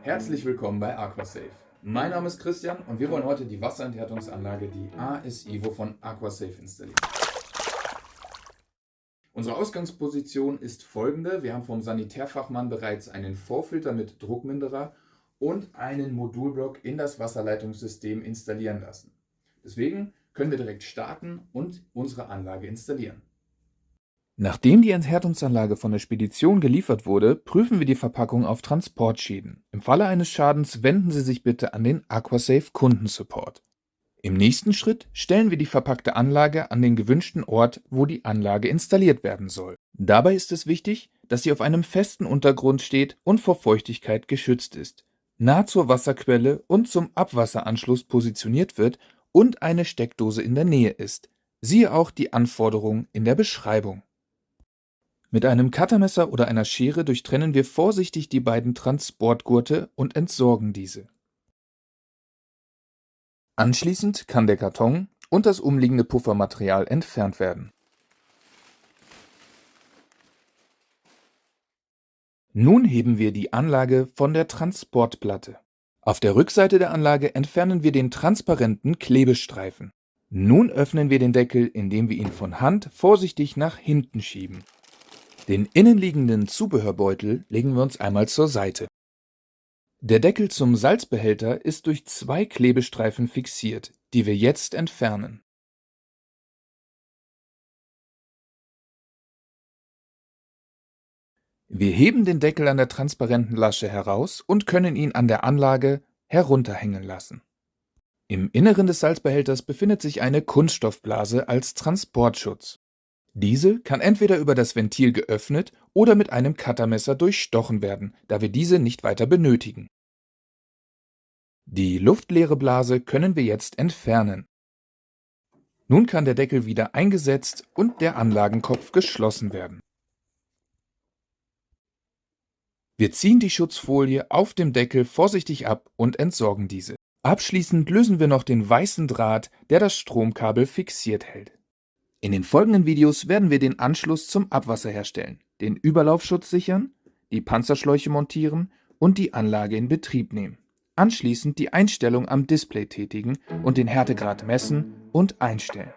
Herzlich willkommen bei Aquasafe. Mein Name ist Christian und wir wollen heute die Wasserenthärtungsanlage, die AS Evo von Aquasafe installieren. Unsere Ausgangsposition ist folgende. Wir haben vom Sanitärfachmann bereits einen Vorfilter mit Druckminderer und einen Modulblock in das Wasserleitungssystem installieren lassen. Deswegen können wir direkt starten und unsere Anlage installieren. Nachdem die Enthärtungsanlage von der Spedition geliefert wurde, prüfen wir die Verpackung auf Transportschäden. Im Falle eines Schadens wenden Sie sich bitte an den Aquasafe Kundensupport. Im nächsten Schritt stellen wir die verpackte Anlage an den gewünschten Ort, wo die Anlage installiert werden soll. Dabei ist es wichtig, dass sie auf einem festen Untergrund steht und vor Feuchtigkeit geschützt ist, nah zur Wasserquelle und zum Abwasseranschluss positioniert wird und eine Steckdose in der Nähe ist. Siehe auch die Anforderungen in der Beschreibung. Mit einem Cuttermesser oder einer Schere durchtrennen wir vorsichtig die beiden Transportgurte und entsorgen diese. Anschließend kann der Karton und das umliegende Puffermaterial entfernt werden. Nun heben wir die Anlage von der Transportplatte. Auf der Rückseite der Anlage entfernen wir den transparenten Klebestreifen. Nun öffnen wir den Deckel, indem wir ihn von Hand vorsichtig nach hinten schieben. Den innenliegenden Zubehörbeutel legen wir uns einmal zur Seite. Der Deckel zum Salzbehälter ist durch 2 Klebestreifen fixiert, die wir jetzt entfernen. Wir heben den Deckel an der transparenten Lasche heraus und können ihn an der Anlage herunterhängen lassen. Im Inneren des Salzbehälters befindet sich eine Kunststoffblase als Transportschutz. Diese kann entweder über das Ventil geöffnet oder mit einem Cuttermesser durchstochen werden, da wir diese nicht weiter benötigen. Die luftleere Blase können wir jetzt entfernen. Nun kann der Deckel wieder eingesetzt und der Anlagenkopf geschlossen werden. Wir ziehen die Schutzfolie auf dem Deckel vorsichtig ab und entsorgen diese. Abschließend lösen wir noch den weißen Draht, der das Stromkabel fixiert hält. In den folgenden Videos werden wir den Anschluss zum Abwasser herstellen, den Überlaufschutz sichern, die Panzerschläuche montieren und die Anlage in Betrieb nehmen. Anschließend die Einstellung am Display tätigen und den Härtegrad messen und einstellen.